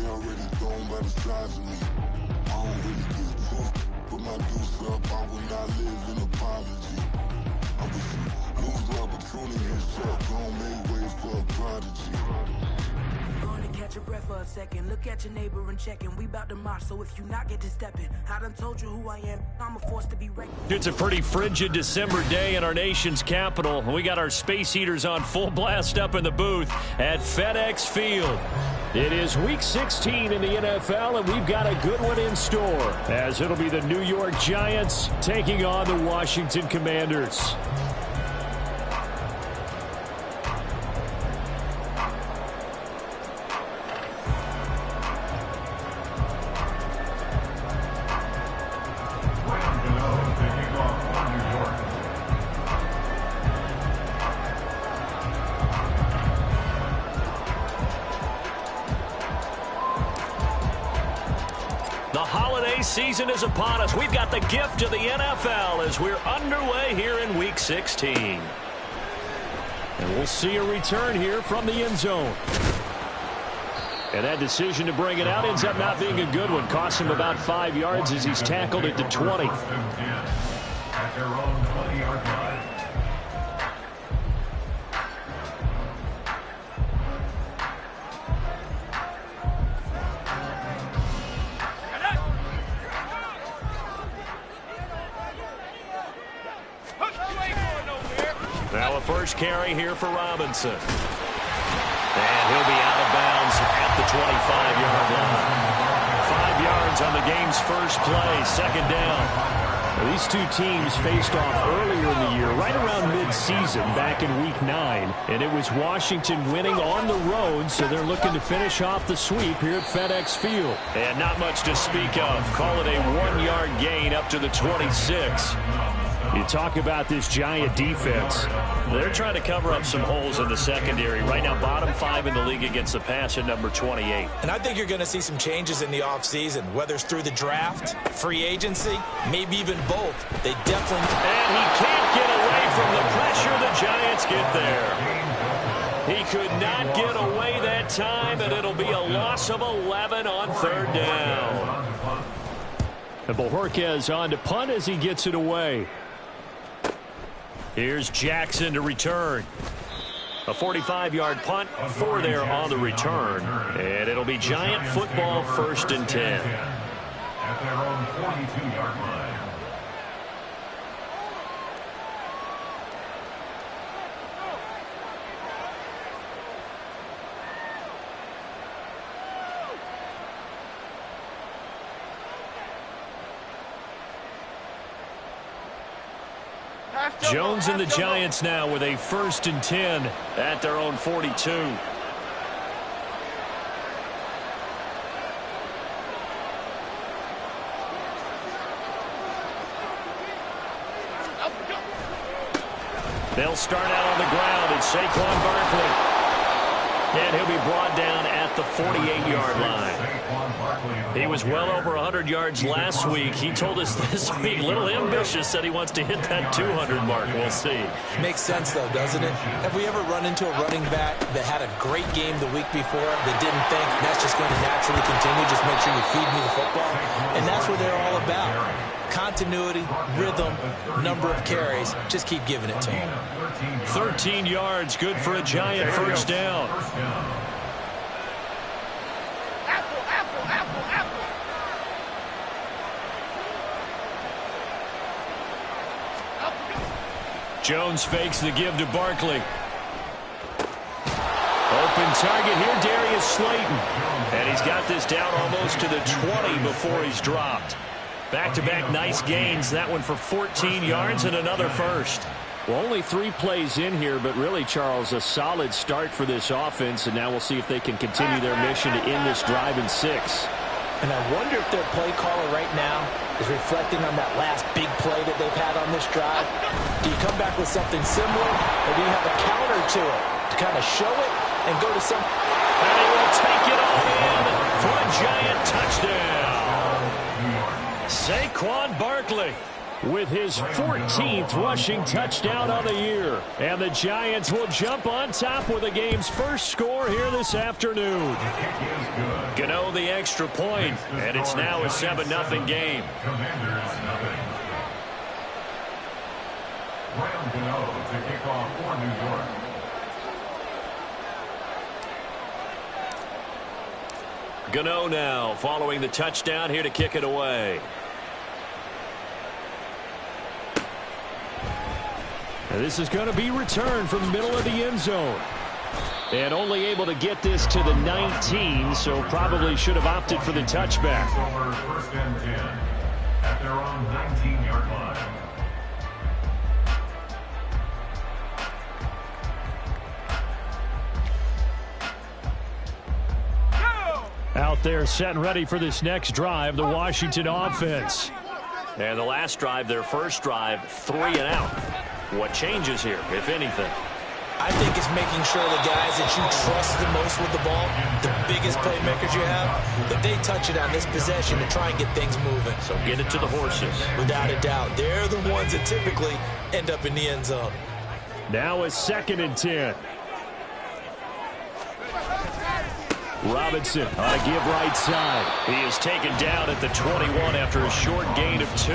they already thrown by the size of me. I don't really give a fuck. Put my deuce up, I will not live in apology. I wish you lose the opportunity yourself. Don't make way for a prodigy. Catch your breath for a second. Look at your neighbor and check in. We bout to march, so if you not get to stepping, I done told you who I am. I'm a force to be reckoned. It's a pretty frigid December day in our nation's capital. We got our space heaters on full blast up in the booth at FedEx Field. It is Week 16 in the NFL, and we've got a good one in store, as it'll be the New York Giants taking on the Washington Commanders. Season is upon us. We've got the gift of the NFL as we're underway here in Week 16. And we'll see a return here from the end zone. And that decision to bring it out ends up not being a good one. Costs him about 5 yards as he's tackled at the 20. At their own 20-yard line. Now a first carry here for Robinson. And he'll be out of bounds at the 25-yard line. 5 yards on the game's first play, second down. Now, these two teams faced off earlier in the year, right around mid-season, back in Week 9. And it was Washington winning on the road, so they're looking to finish off the sweep here at FedEx Field. And not much to speak of. Call it a 1-yard gain up to the 26. You talk about this Giant defense. They're trying to cover up some holes in the secondary. Right now, bottom 5 in the league against the pass at number 28. And I think you're going to see some changes in the offseason, whether it's through the draft, free agency, maybe even both. They definitely... And he can't get away from the pressure. The Giants get there. He could not get away that time, and it'll be a loss of 11 on third down. And Bojorquez on to punt as he gets it away. Here's Jackson to return. A 45-yard punt, 4 there on the return. And it'll be Giant football, 1st and 10. At their own 42-yard line. Jones and the Giants now with a 1st and 10 at their own 42. They'll start out on the ground. It's Saquon Barkley. And he'll be brought down at the 48-yard line. He was well over 100 yards last week. He told us this week, a little ambitious, said he wants to hit that 200 mark. We'll see. Makes sense, though, doesn't it? Have we ever run into a running back that had a great game the week before that didn't think that's just going to naturally continue, just make sure you feed me the football? And that's what they're all about. Continuity, rhythm, number of carries. Just keep giving it to him. 13 yards, good for a Giant first down. Jones fakes the give to Barkley. Open target here, Darius Slayton. And he's got this down almost to the 20 before he's dropped. Back-to-back nice gains. That one for 14 yards and another first. Well, only 3 plays in here, but really, Charles, a solid start for this offense. And now we'll see if they can continue their mission to end this drive in 6. And I wonder if their play caller right now is reflecting on that last big play that they've had on this drive. Do you come back with something similar, or do you have a counter to it to kind of show it and go to some... And he will take it off in for a Giant touchdown. Saquon Barkley. with his 14th rushing touchdown on the year. And the Giants will jump on top with the game's first score here this afternoon. Gano the extra point, and it's now a 7-0 game. Commanders nothing. Graham Gano to kick off for New York. Gano now following the touchdown here to kick it away. And this is going to be returned from the middle of the end zone. And only able to get this to the 19, so probably should have opted for the touchback. Over first and 10 at their own 19-yard line. Out there set and ready for this next drive, the Washington offense. And the last drive, their first drive, 3 and out. What changes here, if anything? I think it's making sure the guys that you trust the most with the ball, the biggest playmakers you have, that they touch it on this possession to try and get things moving. So get it to the horses. Without a doubt. They're the ones that typically end up in the end zone. Now a 2nd and 10. Robinson on a give right side. He is taken down at the 21 after a short gain of 2.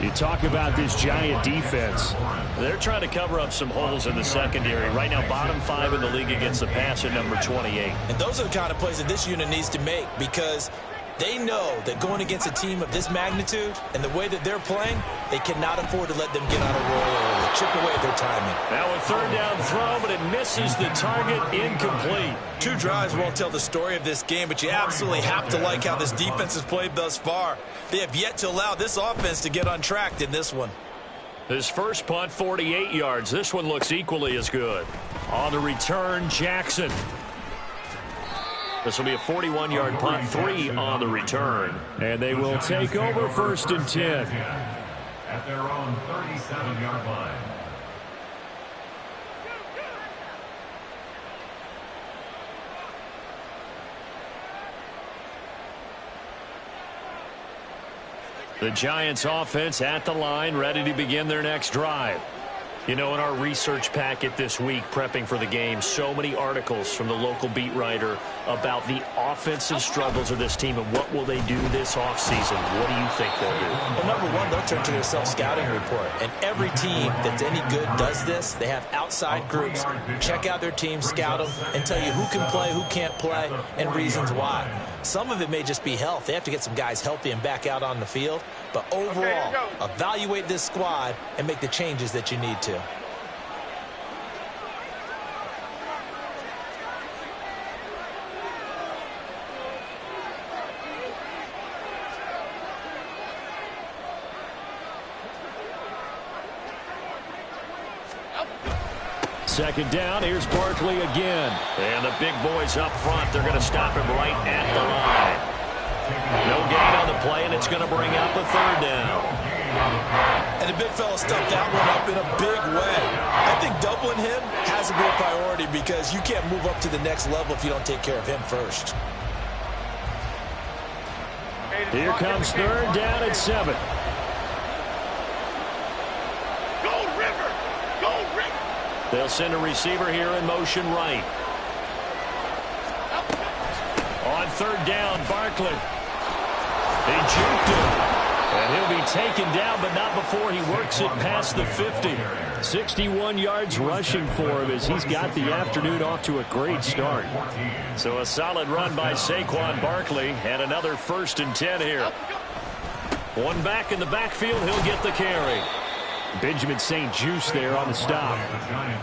You talk about this Giant defense. They're trying to cover up some holes in the secondary. Right now, bottom 5 in the league against the pass at number 28. And those are the kind of plays that this unit needs to make, because they know that going against a team of this magnitude and the way that they're playing, they cannot afford to let them get on a roll or chip away at their timing. Now a 3rd down throw, but it misses the target, incomplete. 2 drives won't tell the story of this game, but you absolutely have to like how this defense has played thus far. They have yet to allow this offense to get on track in this one. His first punt, 48 yards. This one looks equally as good. On the return, Jackson. This will be a 41-yard punt, 3 on the return. And they will take over 1st and 10. At their own 37-yard line. The Giants offense at the line, ready to begin their next drive. You know, in our research packet this week, prepping for the game, so many articles from the local beat writer about the offensive struggles of this team and what will they do this offseason. What do you think they'll do? Well, number one, they'll turn to their self-scouting report. And every team that's any good does this. They have outside groups. Check out their team, scout them, and tell you who can play, who can't play, and reasons why. Some of it may just be health. They have to get some guys healthy and back out on the field. But overall, evaluate this squad and make the changes that you need to. Second down, here's Barkley again. And the big boys up front, they're going to stop him right at the line. No gain on the play, and it's going to bring up a 3rd down. And the big fella stuffed that one up in a big way. I think doubling him has to be a priority, because you can't move up to the next level if you don't take care of him first. Here comes 3rd down at 7. They'll send a receiver here in motion right. On 3rd down, Barkley. They juked him. And he'll be taken down, but not before he works it past the 50. 61 yards rushing for him as he's got the afternoon off to a great start. So a solid run by Saquon Barkley, and another 1st and 10 here. One back in the backfield, he'll get the carry. Benjamin St-Juste there on the stop.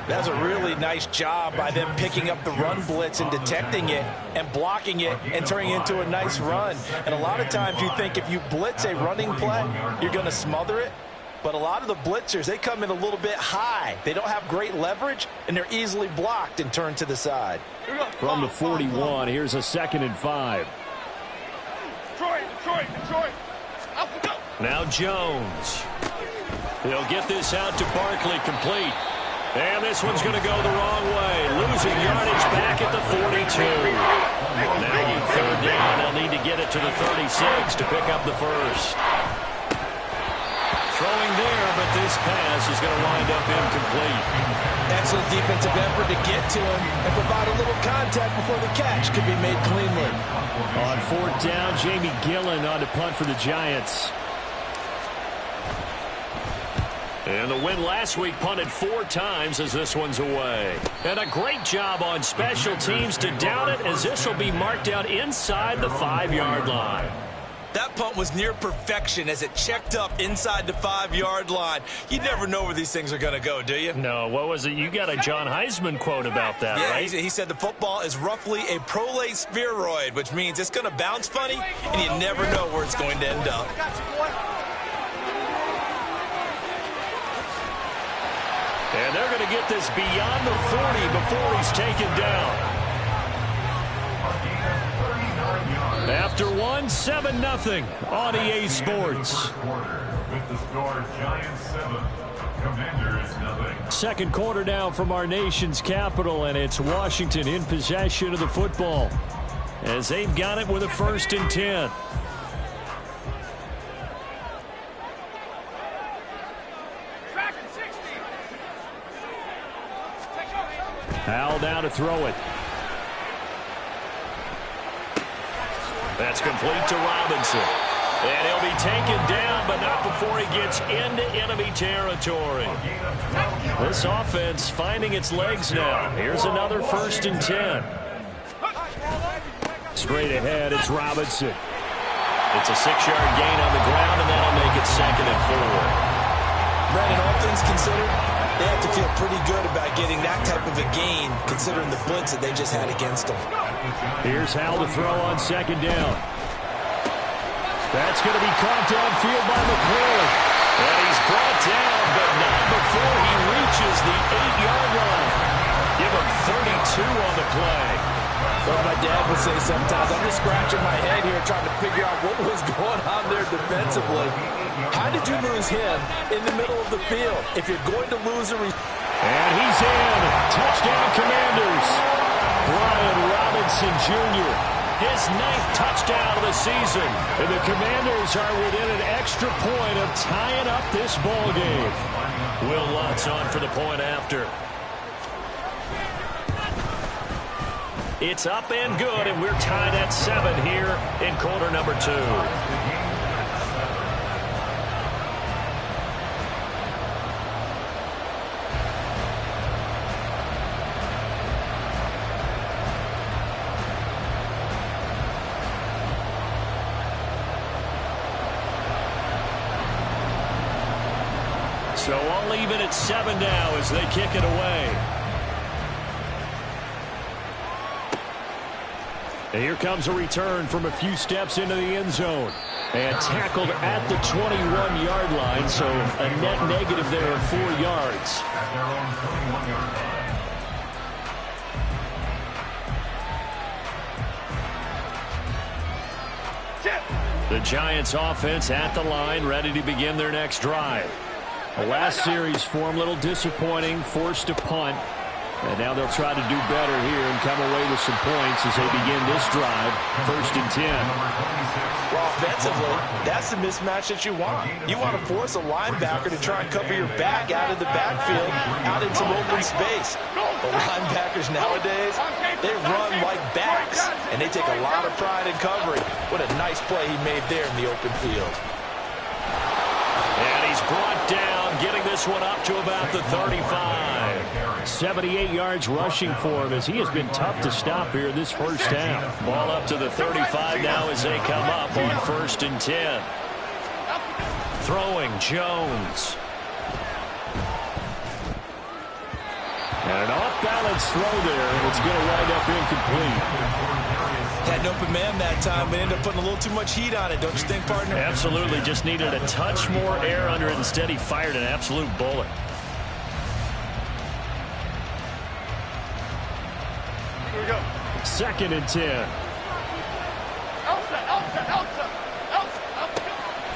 That's a really nice job by them picking up the run blitz and detecting it and blocking it and turning it into a nice run. And a lot of times you think if you blitz a running play, you're going to smother it. But a lot of the blitzers, they come in a little bit high. They don't have great leverage, and they're easily blocked and turned to the side. From the 41, here's a 2nd and 5. Detroit. Now Jones. He'll get this out to Barkley, complete. And this one's going to go the wrong way. Losing yardage back at the 42. Now on 3rd down, they'll need to get it to the 36 to pick up the 1st. throwing there, but this pass is going to wind up incomplete. Excellent defensive effort to get to him and provide a little contact before the catch could be made cleanly. On fourth down, Jamie Gillen on to punt for the Giants. And the win last week punted 4 times as this one's away. And a great job on special teams to down it as this will be marked out inside the 5-yard line. That punt was near perfection as it checked up inside the 5-yard line. You never know where these things are going to go, do you? No, what was it? You got a John Heisman quote about that, yeah, right? He said the football is roughly a prolate spheroid, which means it's going to bounce funny, and you never know where it's going to end up. And they're going to get this beyond the 40 before he's taken down. After 7-0 on EA Sports. With the score, Giants 7, Commanders 0. Second quarter now from our nation's capital, and it's Washington in possession of the football as they've got it with a 1st and 10. Howell now to throw it. That's complete to Robinson. And he'll be taken down, but not before he gets into enemy territory. This offense finding its legs now. Here's another 1st and 10. Straight ahead, it's Robinson. It's a 6-yard gain on the ground, and that'll make it 2nd and 4. Brandon, all things considered, they have to feel pretty good about getting that type of a gain, considering the blitz that they just had against them. Here's Howell to throw on 2nd down. That's going to be caught downfield by McClure. And he's brought down, but not before he reaches the 8-yard line. Give him 32 on the play. Well, my dad would say sometimes, I'm just scratching my head here trying to figure out what was going on there defensively. How did you lose him in the middle of the field? If you're going to lose a... And he's in. Touchdown, Commanders. Brian Robinson Jr., his 9th touchdown of the season. And the Commanders are within an extra point of tying up this ball game. Will Lutz on for the point after. It's up and good, and we're tied at 7 here in quarter number 2. So all even at 7 now as they kick it away. And here comes a return from a few steps into the end zone. And tackled at the 21-yard line, so a net negative there of 4 yards. At their own 21-yard line. The Giants offense at the line, ready to begin their next drive. The last series for them, a little disappointing, forced to punt. And now they'll try to do better here and come away with some points as they begin this drive. 1st and 10. Well, offensively, that's the mismatch that you want. You want to force a linebacker to try and cover your back out of the backfield, out in some open space. The linebackers nowadays, they run like backs, and they take a lot of pride in covering. What a nice play he made there in the open field. And he's brought down, getting this one up to about the 35. 78 yards rushing for him as he has been tough to stop here this first half. Ball up to the 35 now as they come up on 1st and 10. Throwing Jones. And an off-balance throw there, and it's going to wind up incomplete. Had an open man that time, but ended up putting a little too much heat on it, don't you think, partner? Absolutely. Just needed a touch more air under it. Instead, he fired an absolute bullet. Here we go. 2nd and 10.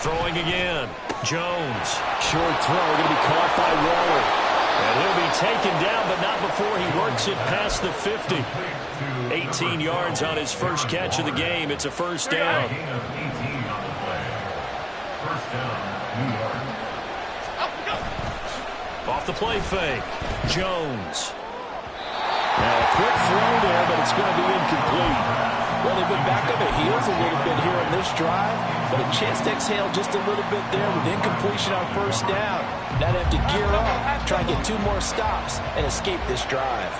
Throwing again. Jones. Short throw. Going to be caught by Waller. And he'll be taken down, but not before he works it past the 50. 18 yards on his first catch of the game. It's a 1st down. Gain of 18 on the play. 1st down, New York. Off the play fake. Jones. Now a quick throw there, but it's going to be incomplete. Well, they've been back on their heels a little bit here on this drive, but a chance to exhale just a little bit there with incompletion on first down. Now they have to gear up, try and get 2 more stops, and escape this drive.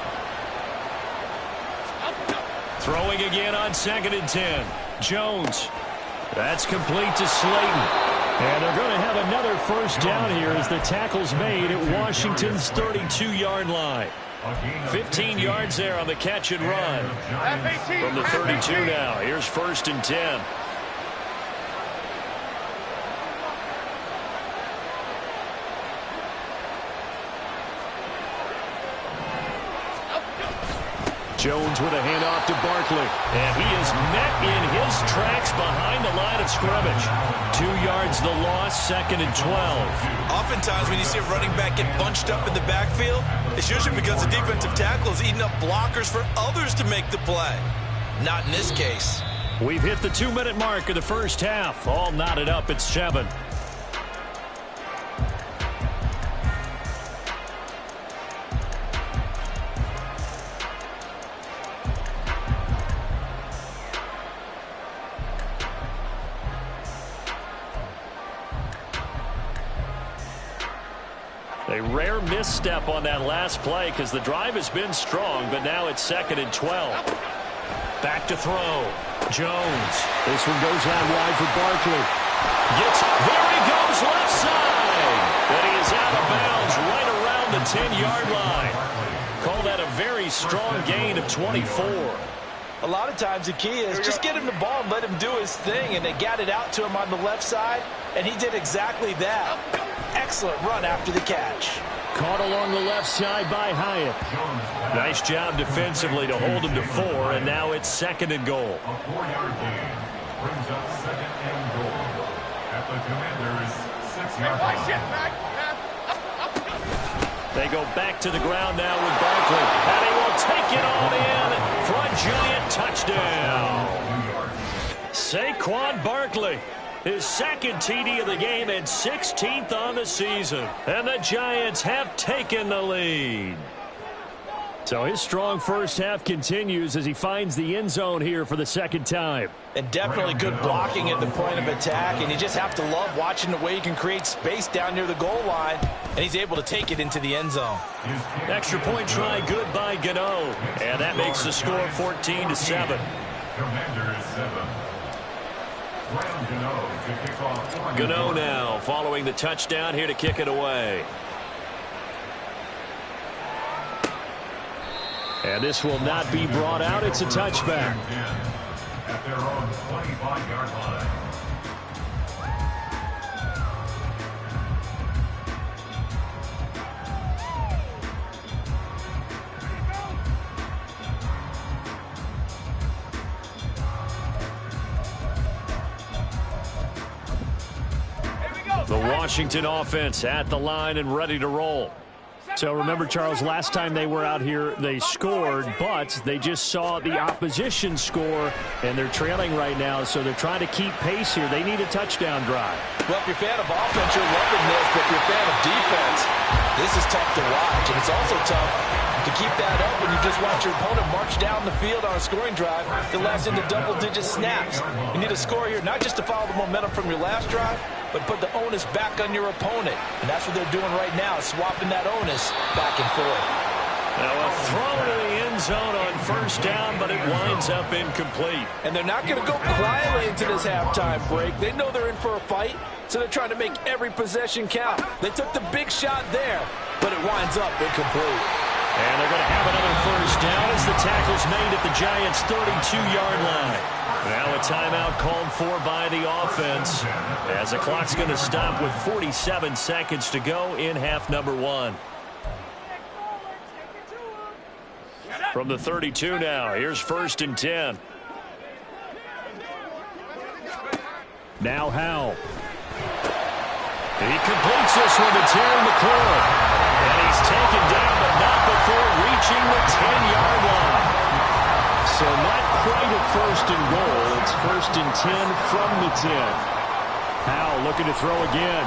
Throwing again on 2nd and 10. Jones. That's complete to Slayton. And they're going to have another first down here as the tackle's made at Washington's 32-yard line. 15 yards there on the catch and run. From the 32 now. Here's 1st and 10. Jones with a handoff to Barkley. And he is met in his tracks behind the line of scrimmage. 2 yards the loss, 2nd and 12. Oftentimes when you see a running back get bunched up in the backfield, it's usually because the defensive tackle is eating up blockers for others to make the play. Not in this case. We've hit the 2-minute mark of the first half. All knotted up at 7. A rare misstep on that last play because the drive has been strong, but now it's 2nd and 12. Back to throw. Jones. This one goes out wide for Barkley. There he goes, left side. And he is out of bounds right around the 10-yard line. Call that a very strong gain of 24. A lot of times the key is just get him the ball and let him do his thing, and they got it out to him on the left side, and he did exactly that. Excellent run after the catch. Caught along the left side by Hyatt. Nice job defensively to hold him to 4, and now it's 2nd and goal. A 4-yard gain brings up 2nd and goal at the Commanders' 6-yard line. They go back to the ground now with Barkley, and he will take it all in for a giant touchdown. Saquon Barkley. His 2nd TD of the game and 16th on the season. And the Giants have taken the lead. So his strong first half continues as he finds the end zone here for the 2nd time. And definitely good blocking at the point of attack. And you just have to love watching the way he can create space down near the goal line. And he's able to take it into the end zone. Extra point try good by Gano. And that makes the score 14-7. Commanders 7. Gano now following the touchdown here to kick it away. And this will not be brought out. It's a touchback. At their own 25-yard line. The Washington offense at the line and ready to roll. So remember, Charles, last time they were out here, they scored, but they just saw the opposition score, and they're trailing right now, so they're trying to keep pace here. They need a touchdown drive. Well, if you're a fan of offense, you're loving this, but if you're a fan of defense, this is tough to watch, and it's also tough to keep that up when you just watch your opponent march down the field on a scoring drive that lasts into double-digit snaps. You need a score here, not just to follow the momentum from your last drive, but put the onus back on your opponent. And that's what they're doing right now, swapping that onus back and forth. Now a throw to the end zone on first down, but it winds up incomplete. And they're not going to go quietly into this halftime break. They know they're in for a fight, so they're trying to make every possession count. They took the big shot there, but it winds up incomplete. And they're going to have another first down as the tackle's made at the Giants' 32-yard line. Now a timeout called for by the offense as the clock's going to stop with 47 seconds to go in half number 1. From the 32 now, here's 1st and 10. Now Howell. He completes this one to Terry McLaurin. And he's taken down, but not before reaching the 10-yard line. So not quite a 1st and goal. It's 1st and 10 from the 10. Howell looking to throw again.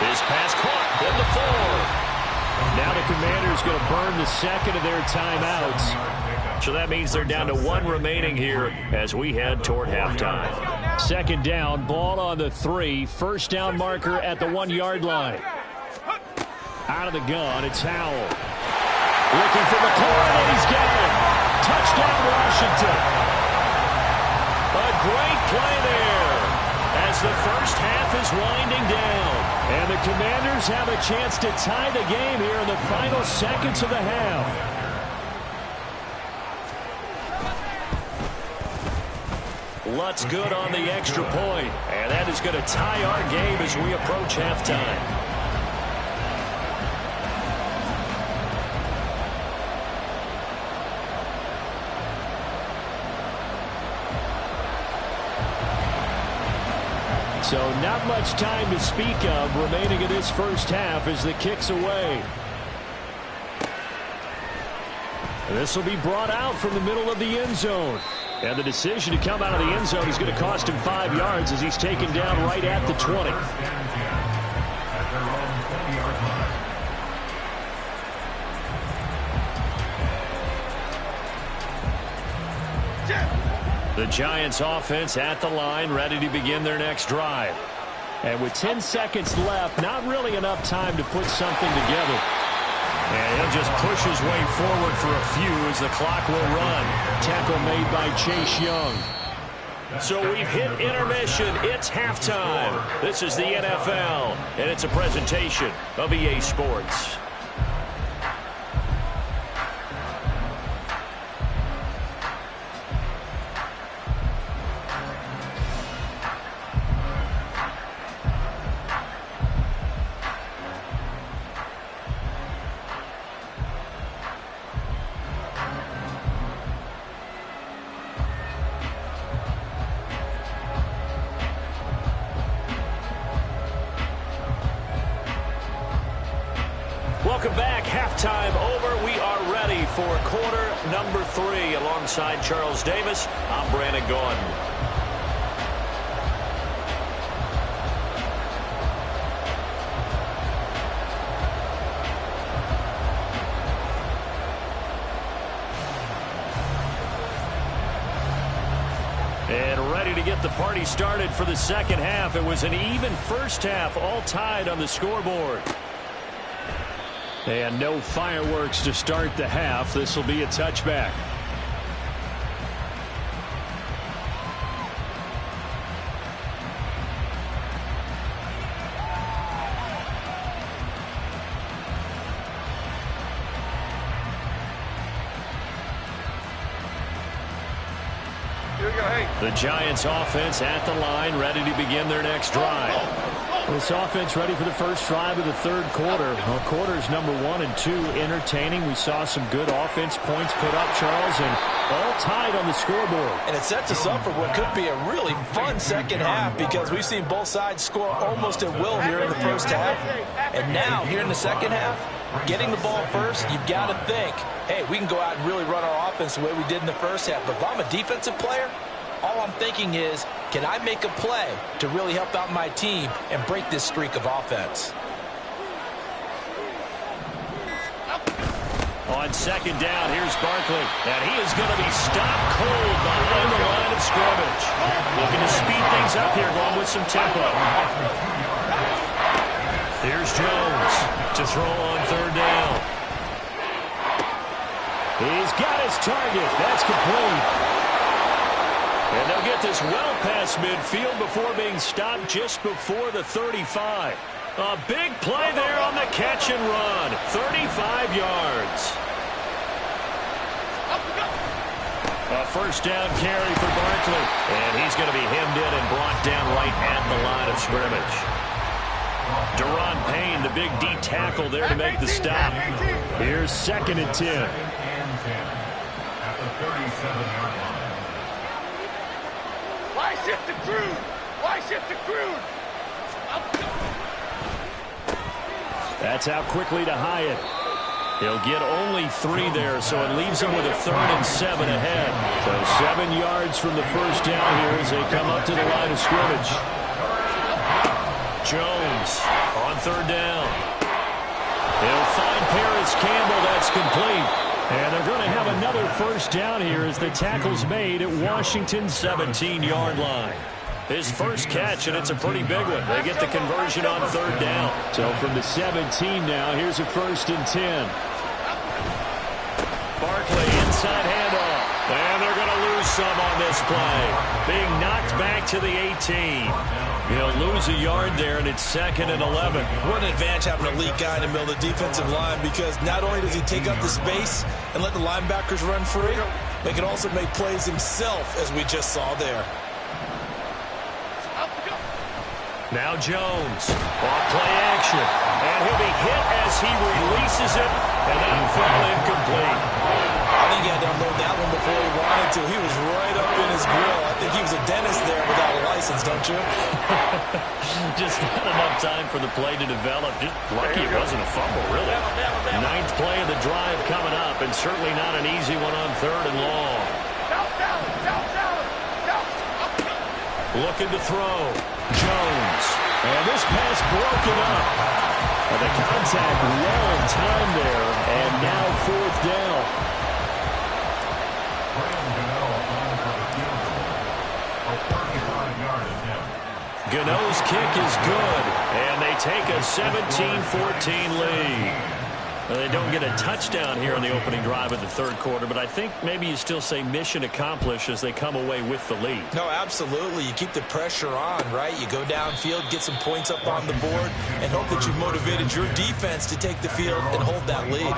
His pass caught at the 4. Now the Commanders going to burn the second of their timeouts. So that means they're down to 1 remaining here as we head toward halftime. Second down, ball on the 3. First down marker at the 1-yard line. Out of the gun, it's Howell. Looking for McLaurin, and he's got it. Touchdown, Washington. A great play there as the first half is winding down. And the Commanders have a chance to tie the game here in the final seconds of the half. Lutz good on the extra point. And that is going to tie our game as we approach halftime. So not much time to speak of remaining in this first half as the kick's away. This will be brought out from the middle of the end zone. And the decision to come out of the end zone is going to cost him 5 yards as he's taken down right at the 20. The Giants offense at the line, ready to begin their next drive. And with 10 seconds left, not really enough time to put something together. And he'll just push his way forward for a few as the clock will run. Tackle made by Chase Young. So we've hit intermission. It's halftime. This is the NFL, and it's a presentation of EA Sports. Welcome back. Halftime over. We are ready for quarter number 3. Alongside Charles Davis, I'm Brandon Gaudin. And ready to get the party started for the second half. It was an even first half, all tied on the scoreboard. And no fireworks to start the half. This will be a touchback. The Giants offense at the line, ready to begin their next drive. This offense ready for the first drive of the third quarter. Well, quarters number 1 and 2 entertaining. We saw some good offense points put up, Charles, and all tied on the scoreboard. And it sets us up for what could be a really fun second half because we've seen both sides score almost at will here in the first half. And now, here in the second half, getting the ball first, you've got to think, hey, we can go out and really run our offense the way we did in the first half. But if I'm a defensive player, all I'm thinking is, can I make a play to really help out my team and break this streak of offense? On second down, here's Barkley. And he is going to be stopped cold behind the line of scrimmage. Looking to speed things up here, going with some tempo. Here's Jones to throw on third down. He's got his target. That's complete. And they'll get this well past midfield before being stopped just before the 35. A big play there on the catch and run. 35 yards. A first down carry for Barkley. And he's going to be hemmed in and brought down right at the line of scrimmage. Deron Payne, the big D tackle there to make the stop. Here's second and 10. At the 37-yard line. Why shift the crude? Why shift the crude? That's out quickly to Hyatt. He'll get only 3 there, so it leaves him with a 3rd and 7 ahead. So 7 yards from the first down here as they come up to the line of scrimmage. Jones on third down. He'll find Paris Campbell. That's complete. And they're going to have another first down here as the tackle's made at Washington's 17-yard line. His first catch, and it's a pretty big one. They get the conversion on third down. So from the 17 now, here's a 1st and 10. Barkley inside handoff. And they're going to lose some on this play. Being knocked back to the 18. He'll lose a yard there, and it's 2nd and 11. What an advantage having an elite guy in the middle of the defensive line, because not only does he take up the space and let the linebackers run free, they can also make plays himself, as we just saw there. Now Jones, off play action, and he'll be hit as he releases it, and that'll fall incomplete. I think he had to unload that one before he wanted to. He was right up in his grill. I think he was a dentist there without a license, don't you? Just not enough time for the play to develop. Just lucky it wasn't a fumble, really. 9th play of the drive coming up, and certainly not an easy one on 3rd and long. Looking to throw. Jones. And this pass broken up. And the contact well timed there. And now 4th down. Gano's kick is good. And they take a 17-14 lead. Well, they don't get a touchdown here in the opening drive of the 3rd quarter, but I think maybe you still say mission accomplished as they come away with the lead. No, absolutely. You keep the pressure on, right? You go downfield, get some points up on the board, and hope that you've motivated your defense to take the field and hold that lead.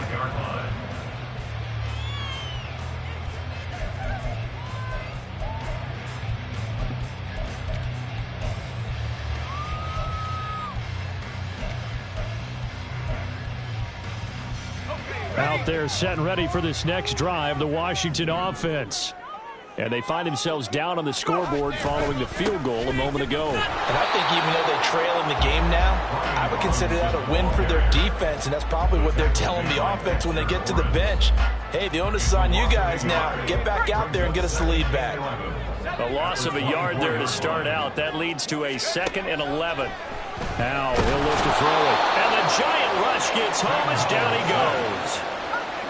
Out there set and ready for this next drive, the Washington offense. And they find themselves down on the scoreboard following the field goal a moment ago. And I think even though they trail in the game now, I would consider that a win for their defense, and that's probably what they're telling the offense when they get to the bench. Hey, the onus is on you guys now. Get back out there and get us the lead back. A loss of a yard there to start out. That leads to a 2nd and 11. Now he'll look to throw it. And the giant rush gets home as down he goes.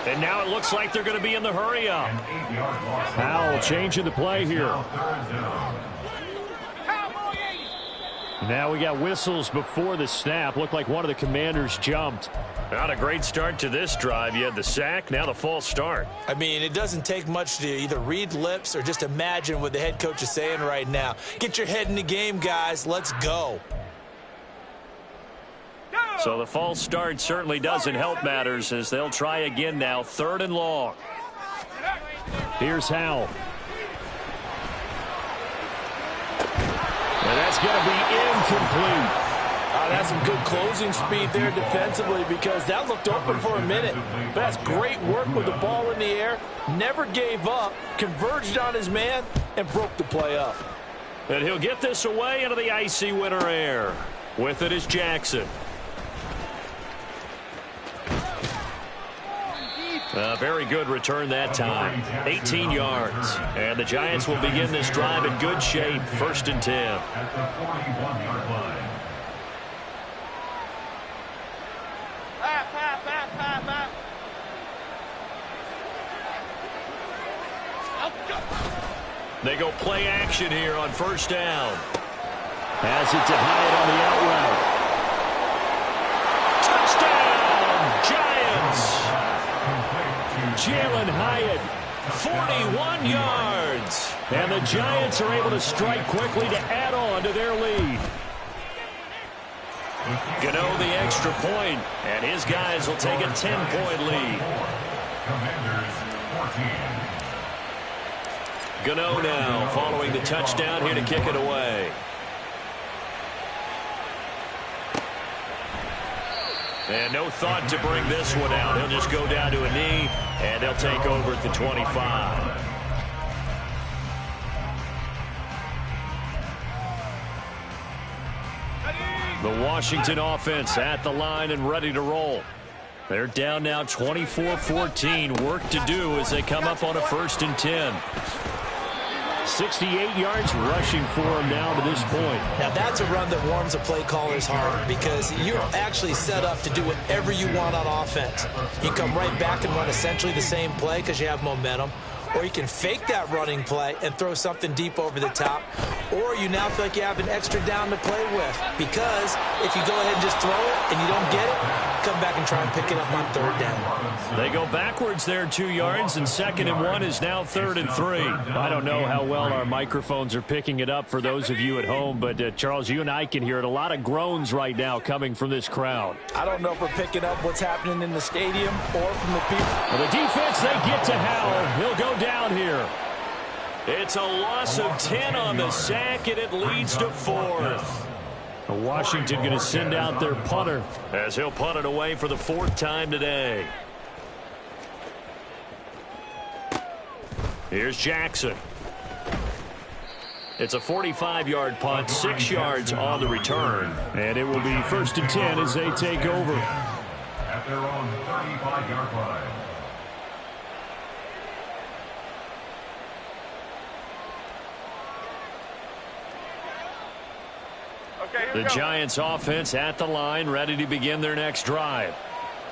And now it looks like they're going to be in the hurry-up. Powell changing the play here. Now we got whistles before the snap. Looked like one of the Commanders jumped. Not a great start to this drive. You had the sack, now the false start. I mean, it doesn't take much to either read lips or just imagine what the head coach is saying right now. Get your head in the game, guys. Let's go. So the false start certainly doesn't help matters as they'll try again now, 3rd and long. Here's Howell. And that's going to be incomplete. That's some good closing speed there defensively, because that looked open for a minute. But that's great work with the ball in the air. Never gave up, converged on his man, and broke the play up. And he'll get this away into the icy winter air. With it is Jackson. A very good return that time. 18 yards. And the Giants will begin this drive in good shape. 1st and 10. At the 41-yard line. They go play action here on 1st down. Has it to Hyatt on the out route. Touchdown, Giants! Jalen Hyatt, 41 yards. And the Giants are able to strike quickly to add on to their lead. Gano the extra point, and his guys will take a 10-point lead. Commanders 14. Gano now following the touchdown here to kick it away. And no thought to bring this one out. He'll just go down to a knee, and they'll take over at the 25. The Washington offense at the line and ready to roll. They're down now 24-14. Work to do as they come up on a 1st and 10. 68 yards rushing for him now to this point. Now that's a run that warms a play caller's heart because you're actually set up to do whatever you want on offense. You come right back and run essentially the same play because you have momentum. Or you can fake that running play and throw something deep over the top. Or you now feel like you have an extra down to play with. Because if you go ahead and just throw it and you don't get it, come back and try and pick it up on third down. They go backwards there 2 yards, and 2nd and 1 is now 3rd and 3. I don't know how well our microphones are picking it up for those of you at home, but Charles, you and I can hear it. A lot of groans right now coming from this crowd. I don't know if we're picking up what's happening in the stadium or from the people. Well, the defense, they get to Howell. He'll go down here. It's a loss of 10 on the sack, and it leads to 4th. Washington going to send out their punter as he'll punt it away for the 4th time today. Here's Jackson. It's a 45-yard punt, 6 yards on the return. And it will be 1st and 10 as they take over. At their own 35-yard line. The Giants offense at the line, ready to begin their next drive.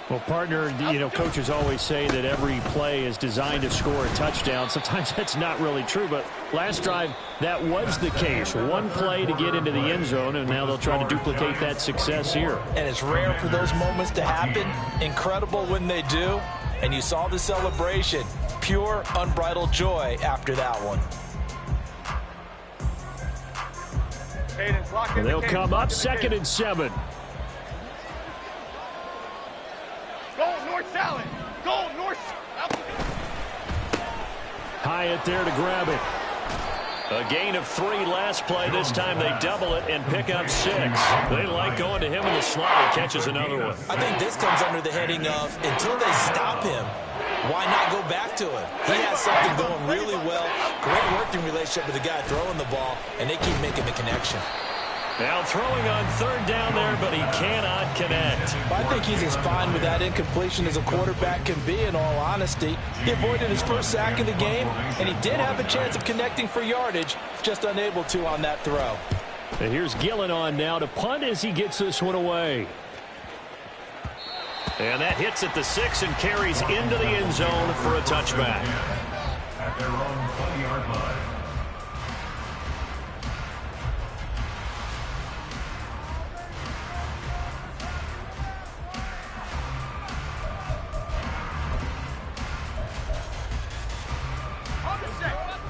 Well, partner, coaches always say that every play is designed to score a touchdown. Sometimes that's not really true, but last drive, that was the case. One play to get into the end zone, and now they'll try to duplicate that success here. And it's rare for those moments to happen. Incredible when they do. And you saw the celebration. Pure, unbridled joy after that one. They'll come up 2nd and 7. Go north salad. Go north. Hyatt there to grab it. A gain of 3 last play. This time they double it and pick up 6. They like going to him in the slot. He catches another one. I think this comes under the heading of until they stop him, why not go back to him? He has something going really well. Great working relationship with the guy throwing the ball, and they keep making the connection. Now throwing on 3rd down there, but he cannot connect. I think he's as fine with that incompletion as a quarterback can be, in all honesty. He avoided his first sack of the game, and he did have a chance of connecting for yardage, just unable to on that throw. And here's Gillen on now to punt as he gets this one away. And that hits at the 6 and carries into the end zone for a touchback. At their own 20-yard line.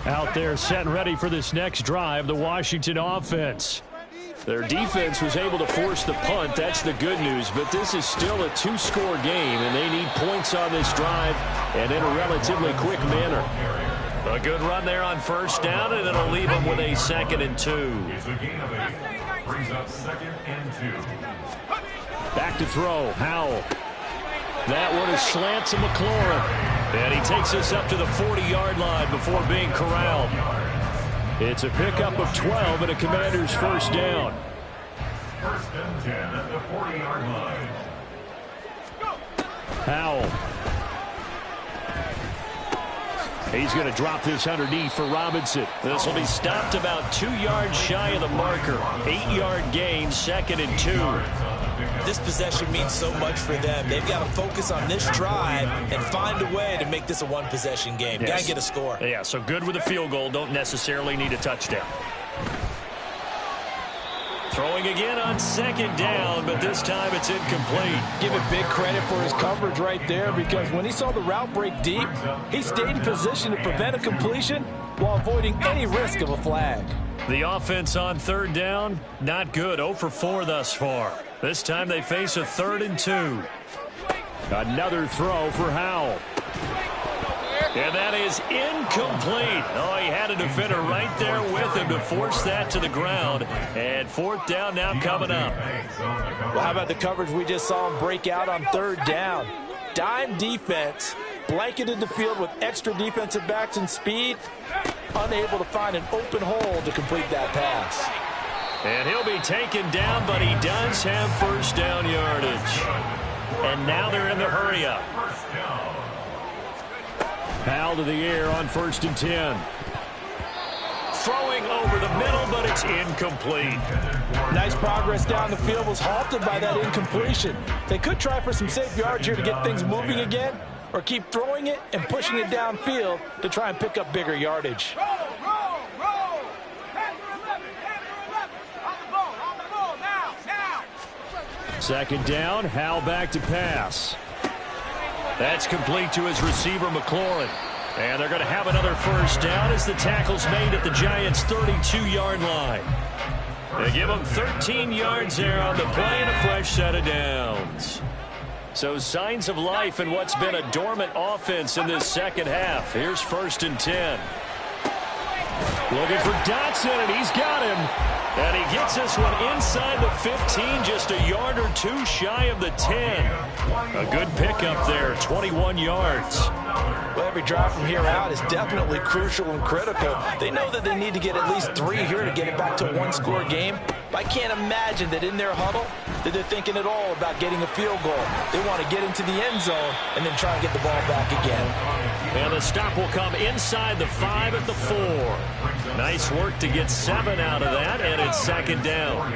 Out there set and ready for this next drive, the Washington offense. Their defense was able to force the punt. That's the good news. But this is still a 2-score game, and they need points on this drive and in a relatively quick manner. A good run there on 1st down, and it'll leave them with a 2nd and 2. It's a gain of 8. Brings up 2nd and 2. Back to throw. Howell. That one is slant to McLaurin. And he takes us up to the 40-yard line before being corralled. It's a pickup of 12 and a Commander's 1st down. 1st and 10 at the 40-yard line. Howell. He's going to drop this underneath for Robinson. This will be stopped about 2 yards shy of the marker. 8-yard gain, 2nd and 2. This possession means so much for them. They've got to focus on this drive and find a way to make this a one-possession game. Yes. Got to get a score. Yeah, so good with a field goal. Don't necessarily need a touchdown. Throwing again on 2nd down, but this time it's incomplete. Give it big credit for his coverage right there, because when he saw the route break deep, he stayed in position to prevent a completion while avoiding any risk of a flag. The offense on 3rd down, not good. 0 for 4 thus far. This time they face a 3rd and 2. Another throw for Howell. And that is incomplete. Oh, he had a defender right there with him to force that to the ground. And 4th down now coming up. Well, how about the coverage we just saw him break out on 3rd down? Dime defense, blanketed the field with extra defensive backs and speed, unable to find an open hole to complete that pass. And he'll be taken down, but he does have 1st down yardage. And now they're in the hurry-up. Foul to the air on 1st and 10. throwing over the middle, but it's incomplete. Nice progress down the field was halted by that incompletion. They could try for some safe yards here to get things moving again, or keep throwing it and pushing it downfield to try and pick up bigger yardage. Roll! Panther 11! On the ball, now! Second down, Hal back to pass. That's complete to his receiver, McLaurin. And they're going to have another first down as the tackle's made at the Giants' 32-yard line. They give them 13 yards there on the play and a fresh set of downs. So signs of life in what's been a dormant offense in this second half. Here's 1st and 10. Looking for Dotson, and he's got him. And he gets this one inside the 15, just a yard or two shy of the 10. A good pickup there, 21 yards. Well, every drive from here out is definitely crucial and critical. They know that they need to get at least 3 here to get it back to a one-score game. But I can't imagine that in their huddle that they're thinking at all about getting a field goal. They want to get into the end zone and then try and get the ball back again. And the stop will come inside the 5 at the 4. Nice work to get 7 out of that, and it's second down.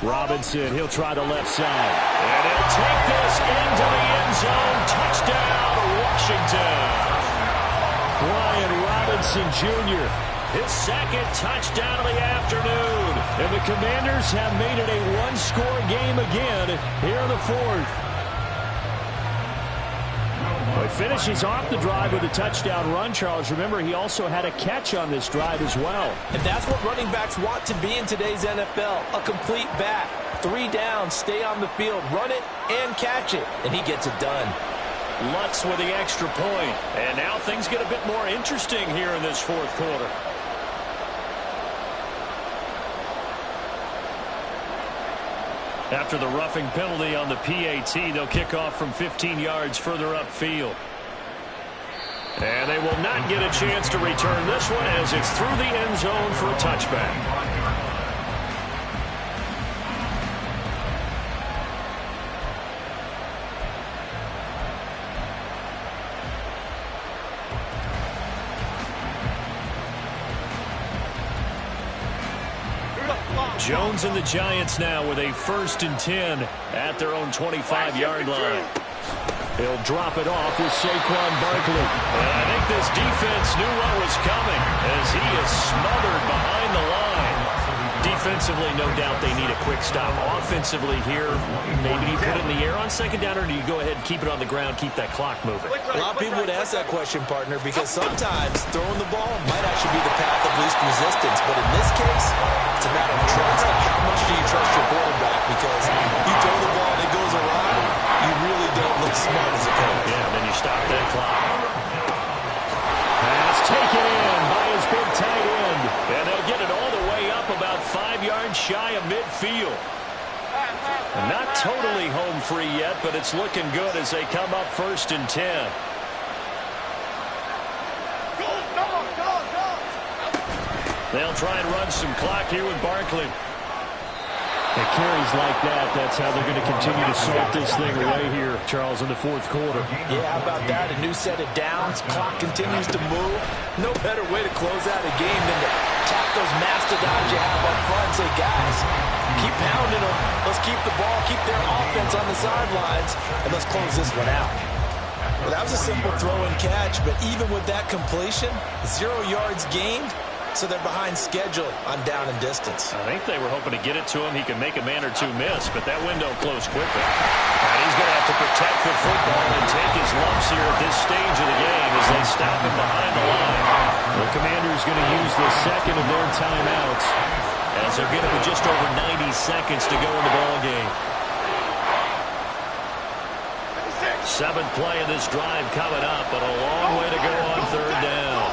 Robinson, he'll try the left side. And he'll take this into the end zone. Touchdown, Washington. Brian Robinson Jr., his second touchdown of the afternoon. And the Commanders have made it a one-score game again here in the 4th. He finishes off the drive with a touchdown run, Charles. Remember, he also had a catch on this drive as well. And that's what running backs want to be in today's NFL, a complete back. 3 downs, stay on the field, run it, and catch it. And he gets it done. Lutz with the extra point. And now things get a bit more interesting here in this 4th quarter. After the roughing penalty on the PAT, they'll kick off from 15 yards further upfield. And they will not get a chance to return this one as it's through the end zone for a touchback. Jones and the Giants now with a 1st and 10 at their own 25-yard line. He'll drop it off with Saquon Barkley. And I think this defense knew what was coming as he is smothered behind the line. Defensively, no doubt they need a quick stop. Offensively here, maybe you put it in the air on second down, or do you go ahead and keep it on the ground, keep that clock moving? A lot of people would ask that question, partner, because sometimes throwing the ball might actually be the path of least resistance. But in this case, it's a matter of trust. How much do you trust your quarterback? Because you throw the ball and it goes around, you really don't look smart as a coach. Yeah, then you stop that clock. Pass taken in by his big tight end. And they'll get it all the way up about 5 yards shy of midfield. Not totally home free yet, but it's looking good as they come up 1st and 10. They'll try and run some clock here with Barkley. It carries like that. That's how they're going to continue to sort this thing away here, Charles, in the 4th quarter. Yeah, how about that? A new set of downs. Clock continues to move. No better way to close out a game than to tap those mastodons you have up front and say, guys, keep pounding them. Let's keep the ball, keep their offense on the sidelines, and let's close this one out. Well, that was a simple throw and catch, but even with that completion, 0 yards gained. So they're behind schedule on down and distance. I think they were hoping to get it to him. He could make a man or two miss, but that window closed quickly. And he's going to have to protect the football and take his lumps here at this stage of the game as they stop him behind the line. The Commanders going to use the second of their timeouts as they're getting with just over 90 seconds to go in the ball game. 7th play of this drive coming up, but a long way to go on 3rd down.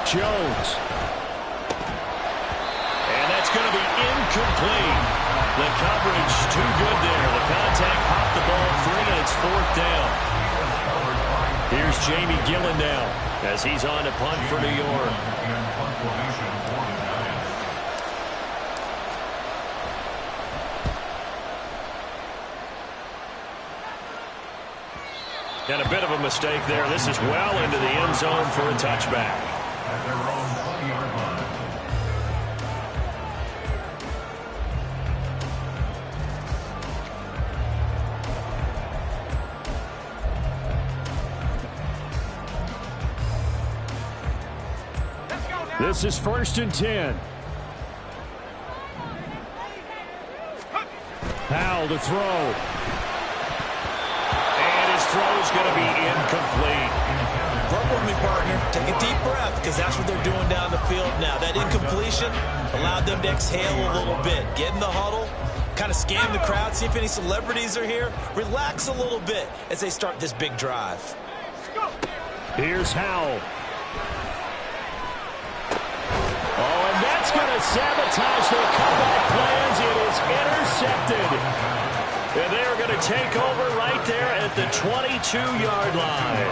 Jones. And that's going to be incomplete. The coverage too good there. The contact popped the ball free, and it's 4th down. Here's Jamie Gillen now as he's on to punt for New York. And a bit of a mistake there. This is well into the end zone for a touchback. At their own 20-yard line. This is 1st and 10. Powell to throw. And his throw's going to be incomplete. Work with me, partner. Take a deep breath, because that's what they're doing down the field now. That incompletion allowed them to exhale a little bit. Get in the huddle, kind of scan the crowd, see if any celebrities are here. Relax a little bit as they start this big drive. Here's Howell. Oh, and that's going to sabotage their comeback plans. It is intercepted. And they are going to take over right there at the 22-yard line.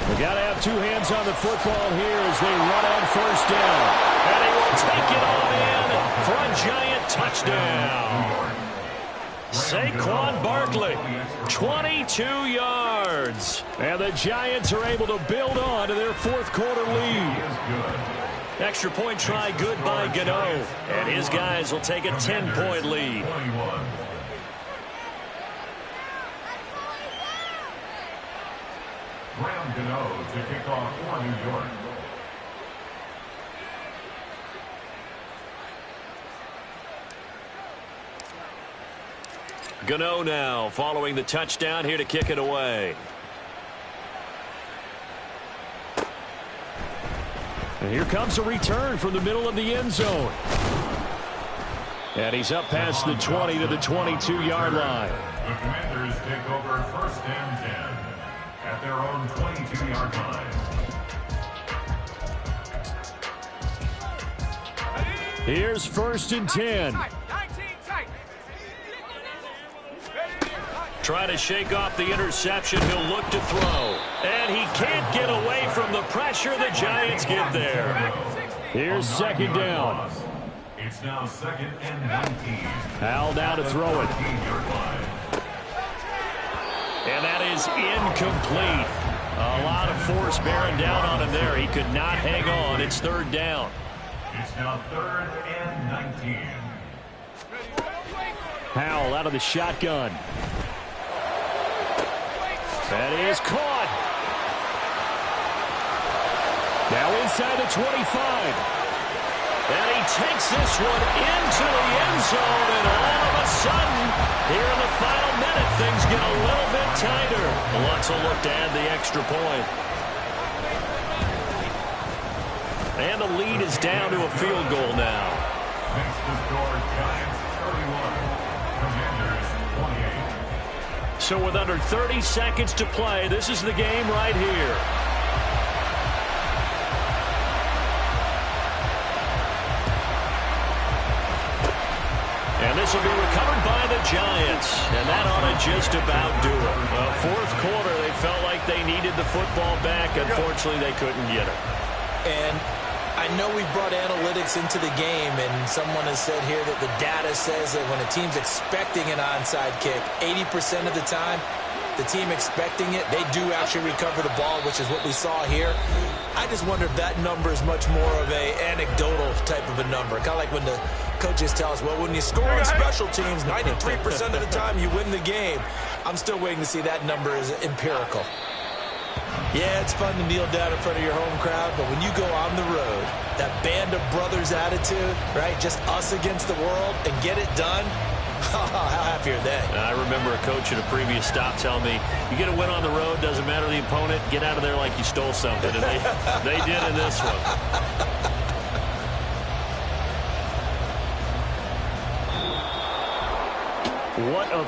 We got to have two hands on the football here as they run on 1st down. And he will take it on in for a giant touchdown. Saquon Barkley, 22 yards. And the Giants are able to build on to their 4th quarter lead. Extra point try good by Gano. And his guys will take a 10-point lead. Graham Gano to kick off for New York. Gano now following the touchdown here to kick it away. And here comes a return from the middle of the end zone. And he's up past the 20 to the 22-yard line. The Commanders take over 1st and 10 at their own 22-yard line. Here's 1st and 10. Trying to shake off the interception. He'll look to throw. And he can't get away from the pressure. The Giants get there. Here's 2nd down. It's now 2nd and 19. Howell now to throw it. And that is incomplete. A lot of force bearing down on him there. He could not hang on. It's 3rd down. It's now 3rd and 19. Howell out of the shotgun. That is caught. Now inside the 25. And he takes this one into the end zone. And all of a sudden, here in the final minute, things get a little bit tighter. Lutz will look to add the extra point. And the lead is down to a field goal now. Next to score, Giants 31. Commanders 28. So with under 30 seconds to play, this is the game right here. And this will be recovered by the Giants. And that ought to just about do it. 4th quarter, they felt like they needed the football back. Unfortunately, they couldn't get it. And I know we brought analytics into the game, and someone has said here that the data says that when a team's expecting an onside kick, 80% of the time, the team expecting it, they do actually recover the ball, which is what we saw here. I just wonder if that number is much more of a anecdotal type of a number. Kind of like when the coaches tell us, well, when you score on special teams, 93% of the time you win the game. I'm still waiting to see that number is empirical. Yeah, it's fun to kneel down in front of your home crowd, but when you go on the road, that band of brothers attitude, right, just us against the world, and get it done, how happy are they? I remember a coach at a previous stop telling me, you get a win on the road, doesn't matter the opponent, get out of there like you stole something. And they did in this one. What a